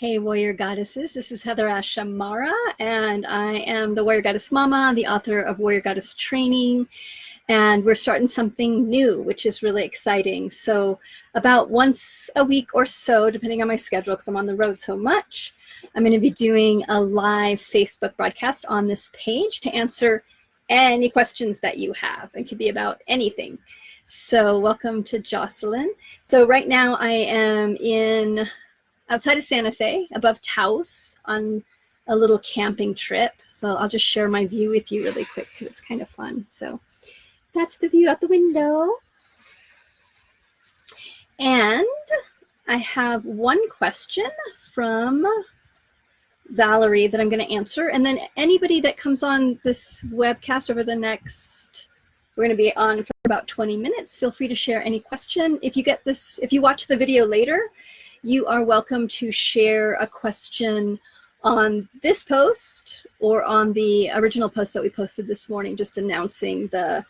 Hey, Warrior Goddesses. This is HeatherAsh July, and I am the Warrior Goddess Mama, the author of Warrior Goddess Training, and we're starting something new, which is really exciting. So about once a week or so, depending on my schedule, because I'm on the road so much, I'm going to be doing a live Facebook broadcast on this page to answer any questions that you have. It could be about anything. So welcome to Jocelyn. So right now I am outside of Santa Fe, above Taos, on a little camping trip. So I'll just share my view with you really quick because it's kind of fun. So that's the view out the window. And I have one question from Valerie that I'm going to answer. And then anybody that comes on this webcast over the next, we're going to be on for about 20 minutes. Feel free to share any question. If you watch the video later, you are welcome to share a question on this post or on the original post that we posted this morning, just announcing the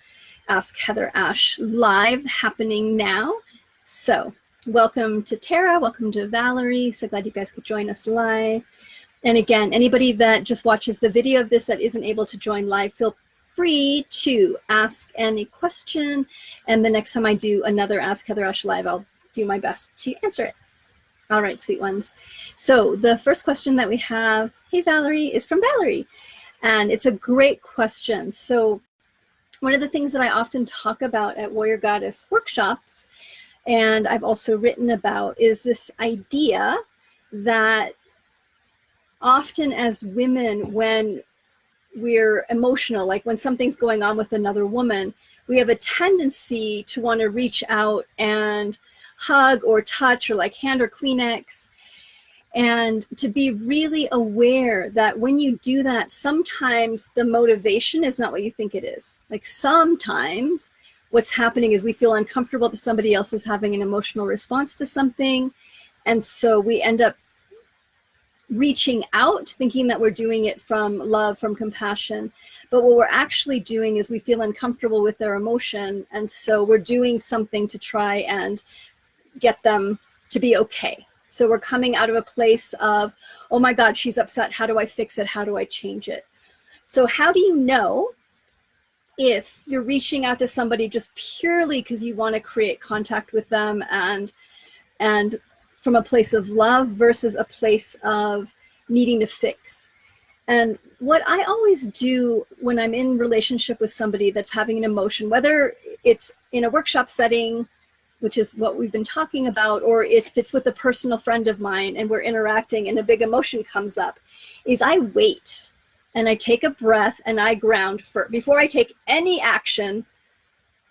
Ask Heather Ash live happening now. So welcome to Tara, welcome to Valerie. So glad you guys could join us live. And again, anybody that just watches the video of this that isn't able to join live, feel free to ask any question. And the next time I do another Ask Heather Ash live, I'll do my best to answer it. All right, sweet ones. So the first question that we have, hey Valerie, is from Valerie. And it's a great question. So one of the things that I often talk about at Warrior Goddess workshops, and I've also written about, is this idea that often as women, when we're emotional, like when something's going on with another woman, we have a tendency to want to reach out and hug or touch or like hand or Kleenex, and to be really aware that when you do that, sometimes the motivation is not what you think it is. Like sometimes what's happening is we feel uncomfortable that somebody else is having an emotional response to something, and so we end up reaching out thinking that we're doing it from love, from compassion, but what we're actually doing is we feel uncomfortable with their emotion, and so we're doing something to try and get them to be okay. So we're coming out of a place of, oh my God, she's upset. How do I fix it? How do I change it? So how do you know if you're reaching out to somebody just purely because you want to create contact with them and from a place of love versus a place of needing to fix? And what I always do when I'm in relationship with somebody that's having an emotion, whether it's in a workshop setting, which is what we've been talking about, or if it's with a personal friend of mine and we're interacting and a big emotion comes up, is I wait and I take a breath and I ground before I take any action.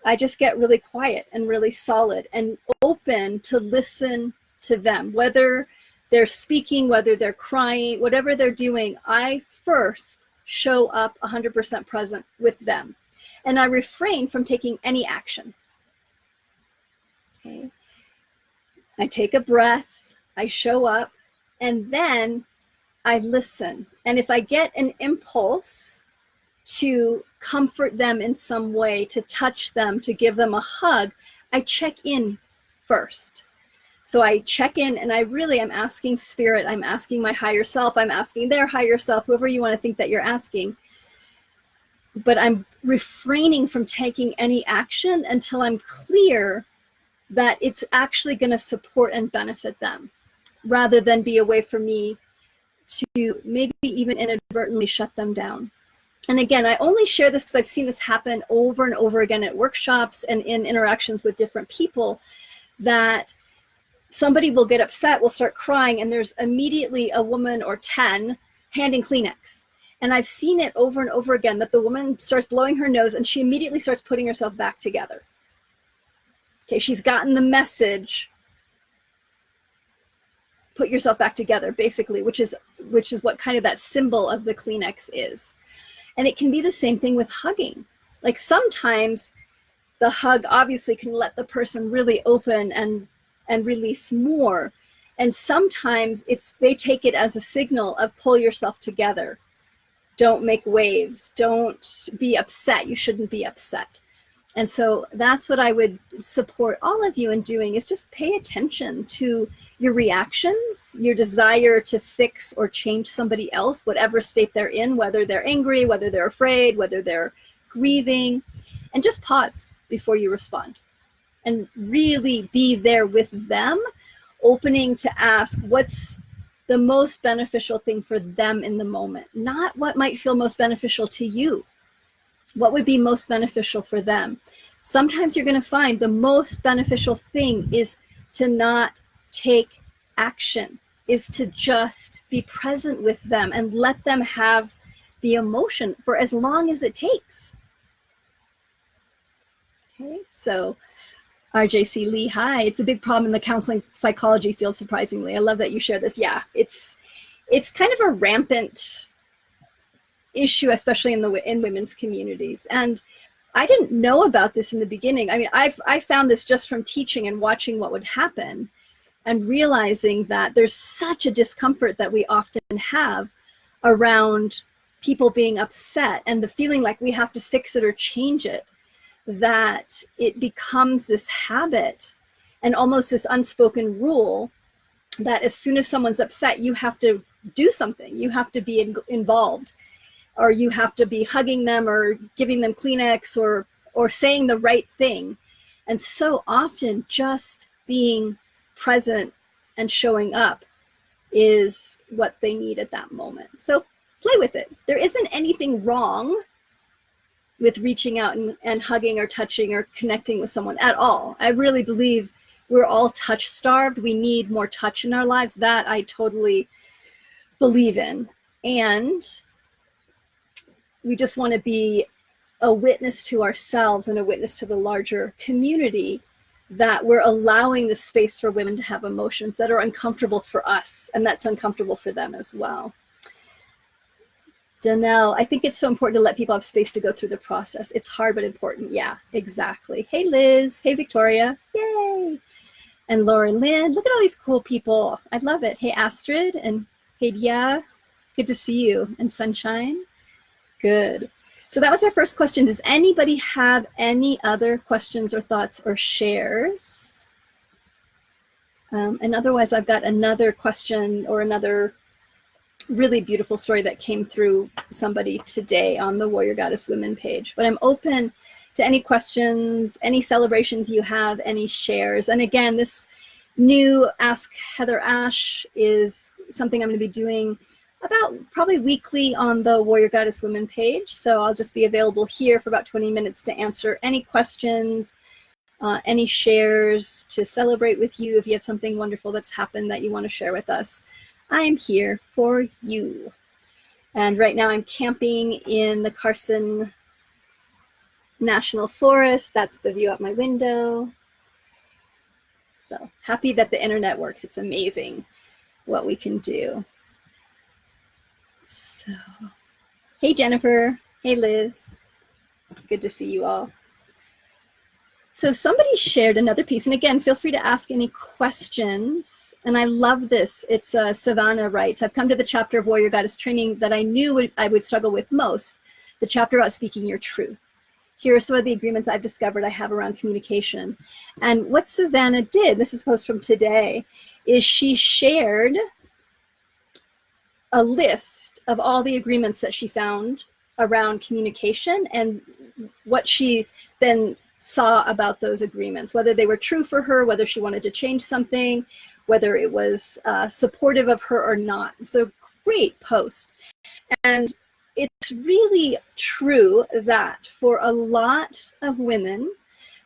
I just get really quiet and really solid and open to listen to them, whether they're speaking, whether they're crying, whatever they're doing. I first show up 100% present with them, and I refrain from taking any action. Okay. I take a breath, I show up, and then I listen. And if I get an impulse to comfort them in some way, to touch them, to give them a hug, I check in first. So I check in and I really am asking spirit, I'm asking my higher self, I'm asking their higher self, whoever you want to think that you're asking. But I'm refraining from taking any action until I'm clear that it's actually going to support and benefit them, rather than be a way for me to maybe even inadvertently shut them down. And again, I only share this because I've seen this happen over and over again at workshops and in interactions with different people, that somebody will get upset, will start crying, and there's immediately a woman or 10 handing Kleenex. And I've seen it over and over again, that the woman starts blowing her nose and she immediately starts putting herself back together. Okay, she's gotten the message, put yourself back together, basically, which is what kind of that symbol of the Kleenex is. And it can be the same thing with hugging. Like sometimes the hug obviously can let the person really open and release more. And sometimes they take it as a signal of pull yourself together. Don't make waves. Don't be upset. You shouldn't be upset. And so that's what I would support all of you in doing, is just pay attention to your reactions, your desire to fix or change somebody else, whatever state they're in, whether they're angry, whether they're afraid, whether they're grieving, and just pause before you respond and really be there with them, opening to ask what's the most beneficial thing for them in the moment, not what might feel most beneficial to you. What would be most beneficial for them? Sometimes you're going to find the most beneficial thing is to not take action, is to just be present with them and let them have the emotion for as long as it takes. Okay, so RJC Lee, hi. It's a big problem in the counseling psychology field, surprisingly. I love that you share this. Yeah, it's kind of a rampant issue, especially in women's communities. And I didn't know about this in the beginning. I mean, I found this just from teaching and watching what would happen, and realizing that there's such a discomfort that we often have around people being upset and the feeling like we have to fix it or change it, that it becomes this habit and almost this unspoken rule that as soon as someone's upset, you have to do something. You have to be involved, or you have to be hugging them or giving them Kleenex or saying the right thing. And so often just being present and showing up is what they need at that moment. So play with it. There isn't anything wrong with reaching out and hugging or touching or connecting with someone at all. I really believe we're all touch starved. We need more touch in our lives. That I totally believe in. And we just want to be a witness to ourselves and a witness to the larger community, that we're allowing the space for women to have emotions that are uncomfortable for us, and that's uncomfortable for them as well. Danelle, I think it's so important to let people have space to go through the process. It's hard, but important. Yeah, exactly. Hey, Liz. Hey, Victoria. Yay. And Laura Lynn. Look at all these cool people. I love it. Hey, Astrid and hey, Dia. Good to see you. And Sunshine. Good. So that was our first question. Does anybody have any other questions or thoughts or shares? And otherwise, I've got another question or another really beautiful story that came through somebody today on the Warrior Goddess Women page. But I'm open to any questions, any celebrations you have, any shares. And again, this new Ask Heather Ash is something I'm going to be doing about probably weekly on the Warrior Goddess Women page. So I'll just be available here for about 20 minutes to answer any questions, any shares, to celebrate with you. If you have something wonderful that's happened that you want to share with us, I am here for you. And right now I'm camping in the Carson National Forest. That's the view out my window. So happy that the internet works. It's amazing what we can do. So, hey Jennifer, hey Liz, good to see you all. So somebody shared another piece, and again, feel free to ask any questions. And I love this. It's Savannah writes, I've come to the chapter of Warrior Goddess training that I knew I would struggle with most, the chapter about speaking your truth. Here are some of the agreements I've discovered I have around communication. And what Savannah did, this is a post from today, is she shared a list of all the agreements that she found around communication and what she then saw about those agreements, whether they were true for her, whether she wanted to change something, whether it was supportive of her or not. So great post. And it's really true that for a lot of women,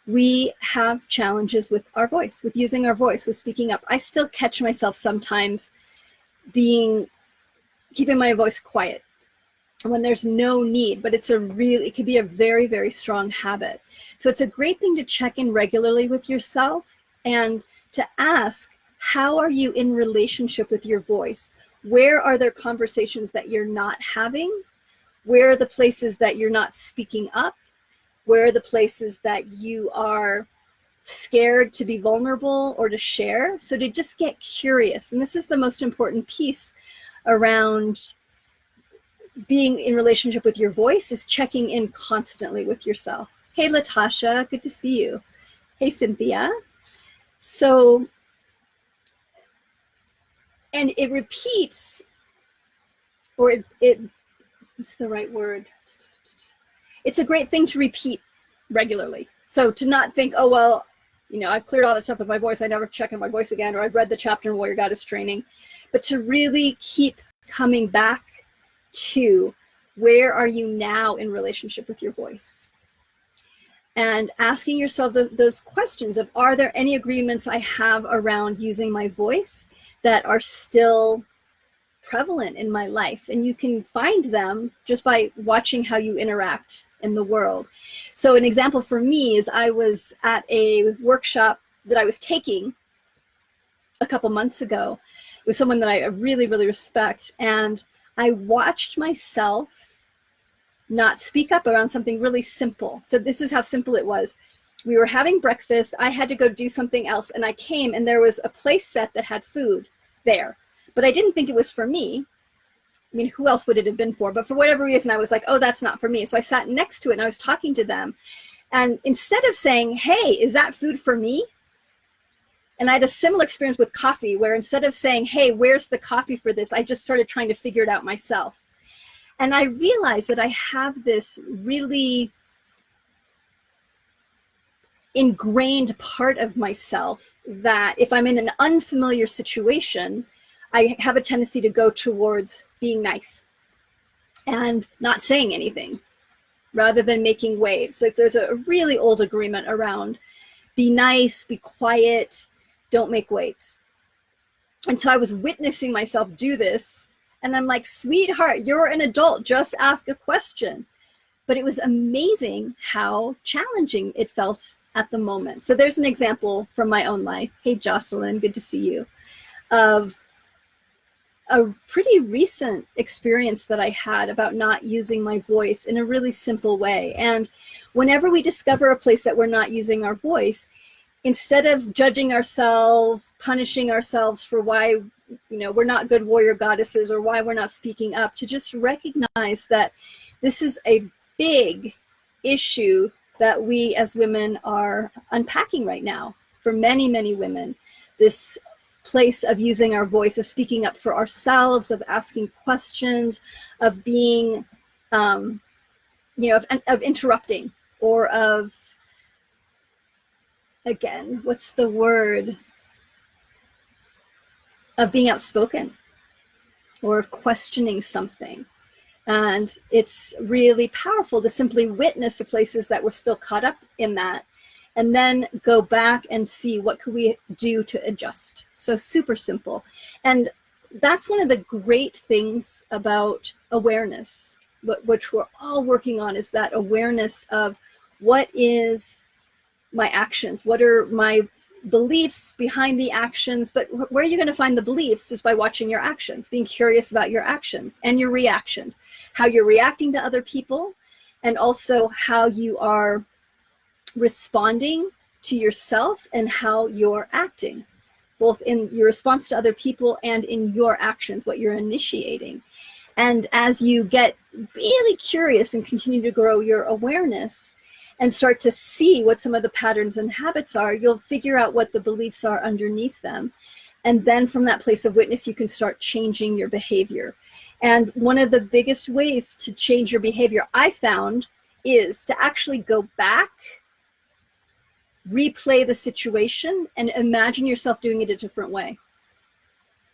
we have challenges with our voice, with using our voice, with speaking up. I still catch myself sometimes keeping my voice quiet when there's no need, but it could be a very, very strong habit. So it's a great thing to check in regularly with yourself and to ask, how are you in relationship with your voice? Where are there conversations that you're not having? Where are the places that you're not speaking up? Where are the places that you are scared to be vulnerable or to share? So to just get curious. And this is the most important piece around being in relationship with your voice, is checking in constantly with yourself. Hey, Latasha, good to see you. Hey, Cynthia. So, and it repeats, or it what's the right word? It's a great thing to repeat regularly. So to not think, oh, well, you know, I've cleared all that stuff with my voice, I never check on my voice again, or I've read the chapter in Warrior Goddess Training, but to really keep coming back to where are you now in relationship with your voice? And asking yourself those questions of, are there any agreements I have around using my voice that are still prevalent in my life? And you can find them just by watching how you interact in the world. So an example for me is I was at a workshop that I was taking a couple months ago with someone that I really, really respect. And I watched myself not speak up around something really simple. So this is how simple it was. We were having breakfast. I had to go do something else. And I came and there was a place set that had food there. But I didn't think it was for me. I mean, who else would it have been for? But for whatever reason, I was like, oh, that's not for me. So I sat next to it and I was talking to them. And instead of saying, hey, is that food for me? And I had a similar experience with coffee where instead of saying, hey, where's the coffee for this? I just started trying to figure it out myself. And I realized that I have this really ingrained part of myself that if I'm in an unfamiliar situation, I have a tendency to go towards being nice and not saying anything rather than making waves. Like there's a really old agreement around be nice, be quiet, don't make waves. And so I was witnessing myself do this. And I'm like, sweetheart, you're an adult, just ask a question. But it was amazing how challenging it felt at the moment. So there's an example from my own life. Hey, Jocelyn, good to see you. Of a pretty recent experience that I had about not using my voice in a really simple way. And whenever we discover a place that we're not using our voice, instead of judging ourselves, punishing ourselves for why, you know, we're not good warrior goddesses or why we're not speaking up, to just recognize that this is a big issue that we as women are unpacking right now. For many, many women, this place of using our voice, of speaking up for ourselves, of asking questions, of being, you know, of interrupting, or of, again, what's the word? Of being outspoken or of questioning something. And it's really powerful to simply witness the places that we're still caught up in that, and then go back and see what could we do to adjust. So super simple. And that's one of the great things about awareness, which we're all working on, is that awareness of what is my actions, what are my beliefs behind the actions. But where you're going to find the beliefs is by watching your actions, being curious about your actions and your reactions, how you're reacting to other people, and also how you are responding to yourself and how you're acting, both in your response to other people and in your actions, what you're initiating. And as you get really curious and continue to grow your awareness and start to see what some of the patterns and habits are, you'll figure out what the beliefs are underneath them. And then from that place of witness, you can start changing your behavior. And one of the biggest ways to change your behavior, I found, is to actually go back, replay the situation, and imagine yourself doing it a different way.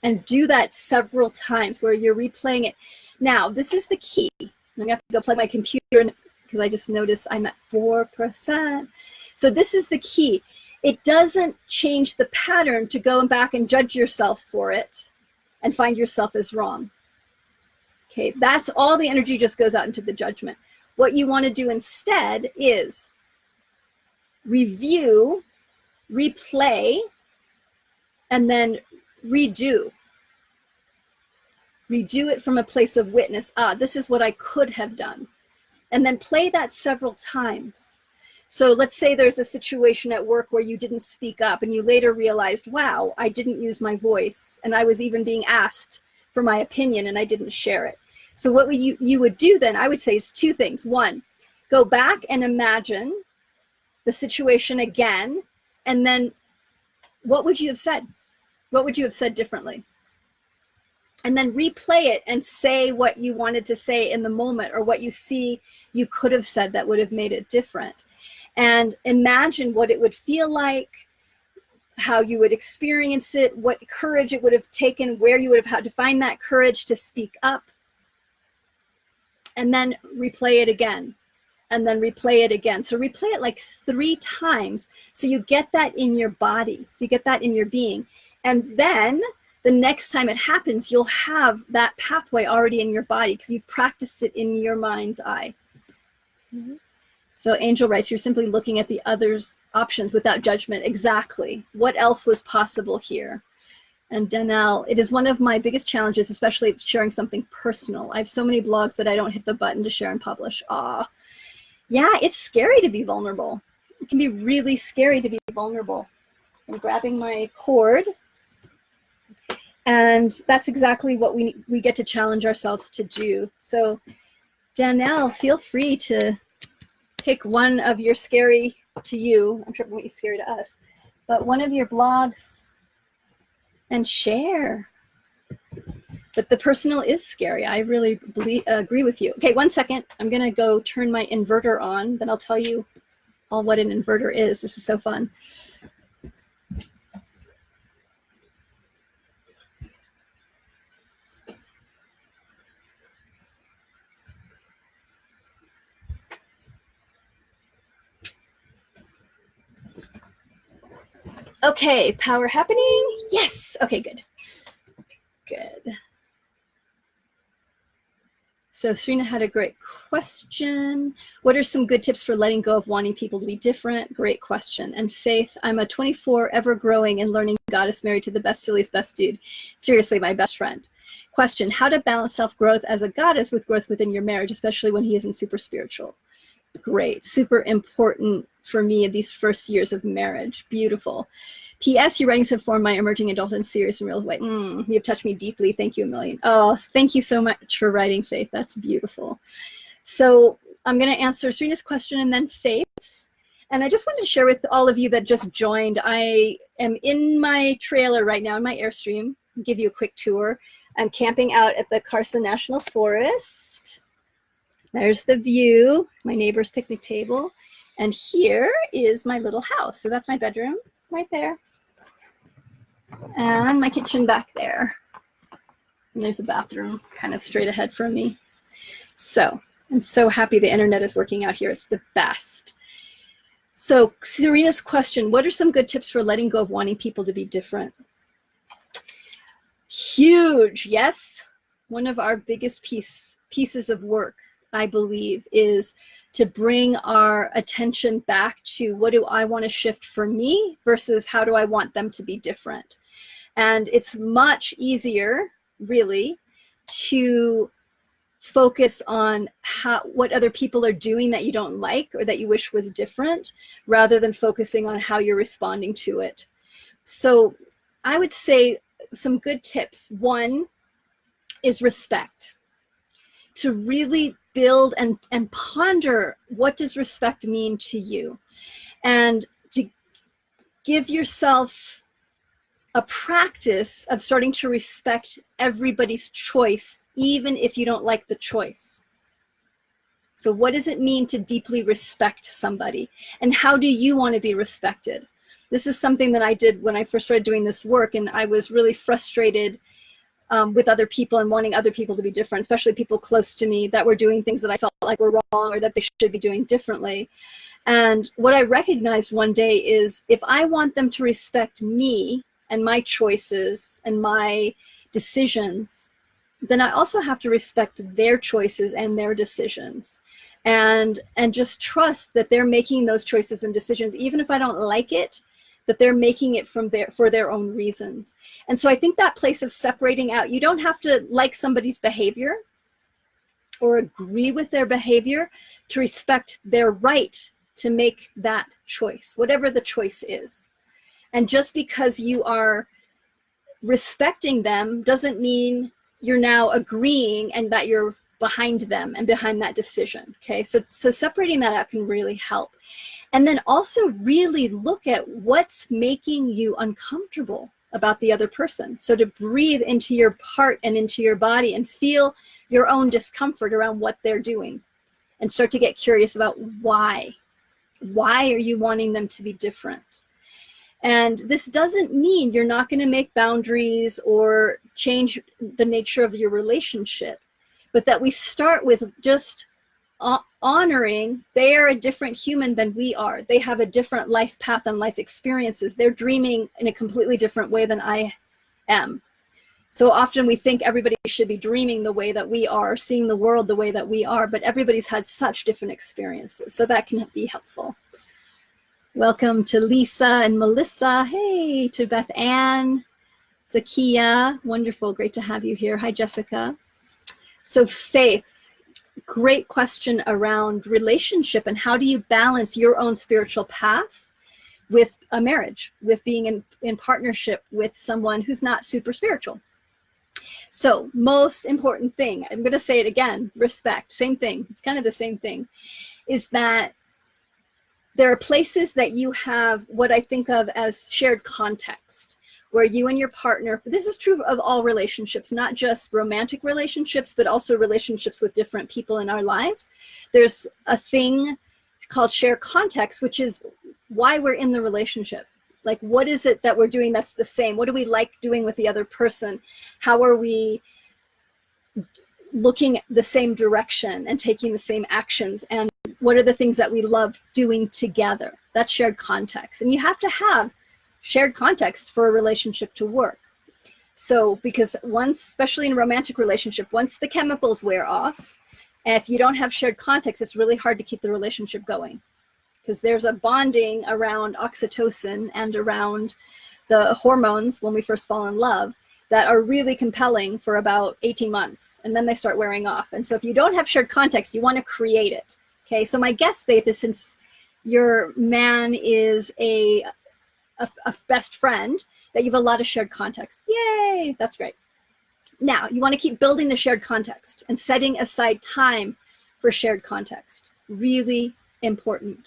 And do that several times where you're replaying it. Now, this is the key. I'm gonna have to go plug my computer because I just noticed I'm at 4%. So this is the key. It doesn't change the pattern to go back and judge yourself for it and find yourself as wrong. Okay, that's all the energy just goes out into the judgment. What you want to do instead is review, replay, and then redo. Redo it from a place of witness. This is what I could have done. And then play that several times. So let's say there's a situation at work where you didn't speak up and you later realized, wow, I didn't use my voice, and I was even being asked for my opinion and I didn't share it. So what you would do then, I would say, is two things. One, go back and imagine the situation again, and then what would you have said? What would you have said differently? And then replay it and say what you wanted to say in the moment, or what you see you could have said that would have made it different. And imagine what it would feel like, how you would experience it, what courage it would have taken, where you would have had to find that courage to speak up. And then replay it again, and then replay it again. So replay it like 3 times, so you get that in your body, so you get that in your being. And then the next time it happens, you'll have that pathway already in your body because you've practiced it in your mind's eye. So Angel writes, you're simply looking at the other's options without judgment. Exactly. What else was possible here? And Danelle, it is one of my biggest challenges, especially sharing something personal. I have so many blogs that I don't hit the button to share and publish. Yeah, it's scary to be vulnerable. It can be really scary to be vulnerable. I'm grabbing my cord. And that's exactly what we get to challenge ourselves to do. So Danelle, feel free to pick one of your scary to you, I'm sure it won't be scary to us, but one of your blogs and share. But the personal is scary. I really agree with you. Okay, 1 second. I'm gonna go turn my inverter on, then I'll tell you all what an inverter is. This is so fun. Okay, power happening. Yes. Okay, good. Good. So Serena had a great question. What are some good tips for letting go of wanting people to be different? Great question. And Faith, I'm a 24, ever growing and learning goddess married to the best, silliest, best dude. Seriously, my best friend. Question, how to balance self-growth as a goddess with growth within your marriage, especially when he isn't super spiritual? Great, super important for me in these first years of marriage. Beautiful. P.S. Your writings have formed my emerging adulthood in serious and real way. You have touched me deeply. Thank you a million. Oh, thank you so much for writing, Faith. That's beautiful. So I'm going to answer Serena's question and then Faith's. And I just wanted to share with all of you that just joined, I am in my trailer right now in my Airstream. I'll give you a quick tour. I'm camping out at the Carson National Forest. There's the view, my neighbor's picnic table. And here is my little house. So that's my bedroom right there. And my kitchen back there. And there's a bathroom kind of straight ahead from me. So I'm so happy the internet is working out here. It's the best. So Serena's question, what are some good tips for letting go of wanting people to be different? Huge, yes. One of our biggest pieces of work, I believe, is to bring our attention back to what do I want to shift for me versus how do I want them to be different. And it's much easier, really, to focus on what other people are doing that you don't like or that you wish was different, rather than focusing on how you're responding to it. So I would say some good tips. One is respect. To really build and ponder, what does respect mean to you? And to give yourself a practice of starting to respect everybody's choice, even if you don't like the choice. So what does it mean to deeply respect somebody? And how do you want to be respected? This is something that I did when I first started doing this work, and I was really frustrated with other people and wanting other people to be different, especially people close to me that were doing things that I felt like were wrong or that they should be doing differently. And what I recognized one day is, if I want them to respect me and my choices and my decisions, then I also have to respect their choices and their decisions, and just trust that they're making those choices and decisions, even if I don't like it, that they're making it for their own reasons. And so I think that place of separating out, you don't have to like somebody's behavior or agree with their behavior to respect their right to make that choice, whatever the choice is. And just because you are respecting them doesn't mean you're now agreeing and that you're behind them and behind that decision. Okay, so separating that out can really help. And then also really look at what's making you uncomfortable about the other person. So to breathe into your heart and into your body and feel your own discomfort around what they're doing, and start to get curious about why. Why are you wanting them to be different? And this doesn't mean you're not going to make boundaries or change the nature of your relationship, but that we start with just honoring they are a different human than we are. They have a different life path and life experiences. They're dreaming in a completely different way than I am. So often we think everybody should be dreaming the way that we are, seeing the world the way that we are, but everybody's had such different experiences. So that can be helpful. Welcome to Lisa and Melissa. Hey, to Beth Ann, Zakia. Wonderful, great to have you here. Hi, Jessica. So Faith, great question around relationship and how do you balance your own spiritual path with a marriage, with being in partnership with someone who's not super spiritual. So most important thing, I'm going to say it again, respect, same thing. It's kind of the same thing, is that there are places that you have what I think of as shared context, where you and your partner, this is true of all relationships, not just romantic relationships, but also relationships with different people in our lives. There's a thing called shared context, which is why we're in the relationship. Like, what is it that we're doing that's the same? What do we like doing with the other person? How are we looking the same direction and taking the same actions? And what are the things that we love doing together? That's shared context. And you have to have shared context for a relationship to work. So, because once, especially in a romantic relationship, once the chemicals wear off, and if you don't have shared context, it's really hard to keep the relationship going. Because there's a bonding around oxytocin and around the hormones when we first fall in love that are really compelling for about 18 months, and then they start wearing off. And so if you don't have shared context, you want to create it. Okay, so my guess, Faith, is since your man is a best friend, that you have a lot of shared context. Yay, that's great. Now, you want to keep building the shared context and setting aside time for shared context. Really important.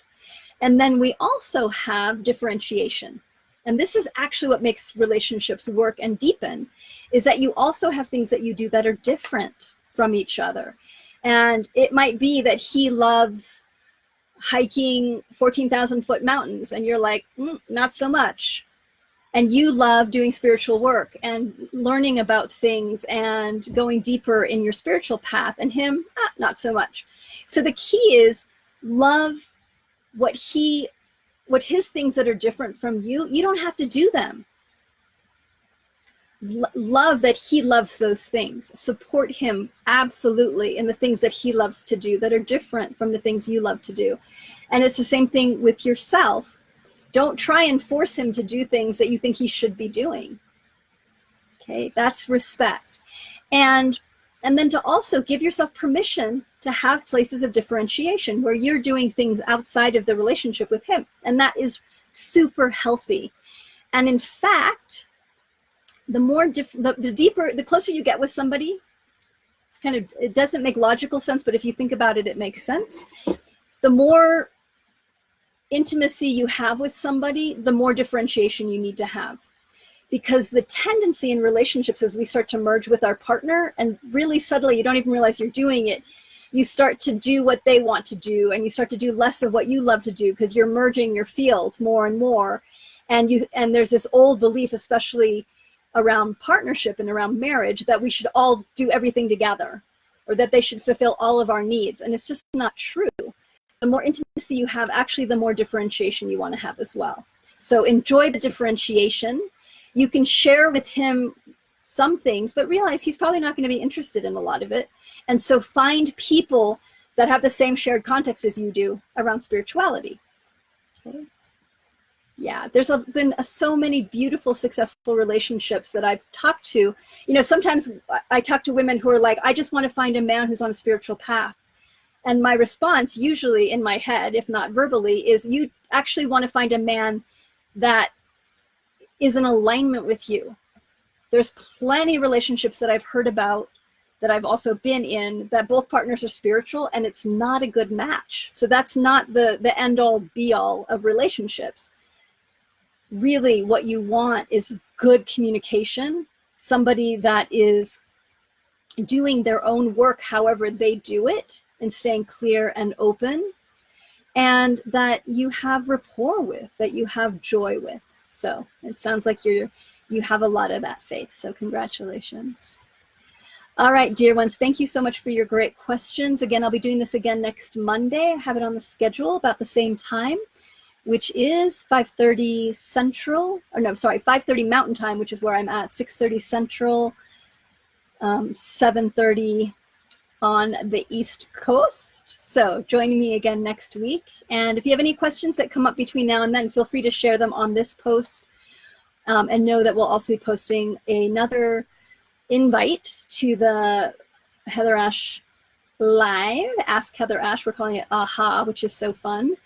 And then we also have differentiation. And this is actually what makes relationships work and deepen, is that you also have things that you do that are different from each other. And it might be that he loves hiking 14,000-foot mountains, and you're like, not so much. And you love doing spiritual work and learning about things and going deeper in your spiritual path, and him, not so much. So the key is love what his things that are different from you. You don't have to do them. Love that he loves those things. Support him absolutely in the things that he loves to do that are different from the things you love to do. And it's the same thing with yourself. Don't try and force him to do things that you think he should be doing. Okay, that's respect. And then to also give yourself permission to have places of differentiation where you're doing things outside of the relationship with him. And that is super healthy. And in fact, the deeper, the closer you get with somebody, it's kind of, it doesn't make logical sense, but if you think about it, it makes sense. The more intimacy you have with somebody, the more differentiation you need to have. Because the tendency in relationships as we start to merge with our partner, and really subtly, you don't even realize you're doing it, you start to do what they want to do, and you start to do less of what you love to do because you're merging your fields more and more. And there's this old belief, especially around partnership and around marriage, that we should all do everything together, or that they should fulfill all of our needs. And it's just not true. The more intimacy you have, actually, the more differentiation you want to have as well. So enjoy the differentiation. You can share with him some things, but realize he's probably not going to be interested in a lot of it. And so find people that have the same shared context as you do around spirituality. Okay. Yeah, there's been so many beautiful, successful relationships that I've talked to. You know, sometimes I talk to women who are like, I just want to find a man who's on a spiritual path. And my response, usually in my head, if not verbally, is you actually want to find a man that is in alignment with you. There's plenty of relationships that I've heard about that I've also been in, that both partners are spiritual and it's not a good match. So that's not the end all be all of relationships. Really what you want is good communication, somebody that is doing their own work however they do it and staying clear and open, and that you have rapport with, that you have joy with. So it sounds like you have a lot of that, Faith. So congratulations. All right, dear ones, thank you so much for your great questions. Again, I'll be doing this again next Monday. I have it on the schedule about the same time, which is 5:30 Central, or no, sorry, 5:30 Mountain Time, which is where I'm at, 6:30 Central, 7:30 on the East Coast. So join me again next week. And if you have any questions that come up between now and then, feel free to share them on this post. And know that we'll also be posting another invite to the HeatherAsh Live, Ask Heather Ash. We're calling it AHA, which is so fun.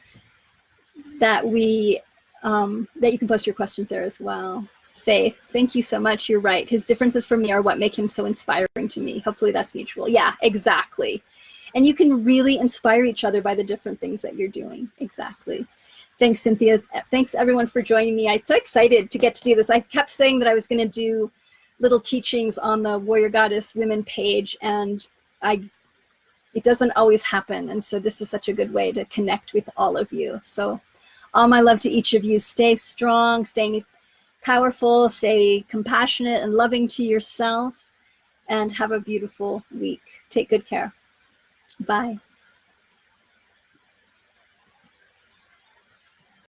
That you can post your questions there as well. Faith, thank you so much. You're right. His differences from me are what make him so inspiring to me. Hopefully that's mutual. Yeah, exactly. And you can really inspire each other by the different things that you're doing. Exactly. Thanks, Cynthia. Thanks, everyone, for joining me. I'm so excited to get to do this. I kept saying that I was going to do little teachings on the Warrior Goddess Women page, and it doesn't always happen. And so this is such a good way to connect with all of you. So all my love to each of you. Stay strong, stay powerful, stay compassionate and loving to yourself, and have a beautiful week. Take good care. Bye.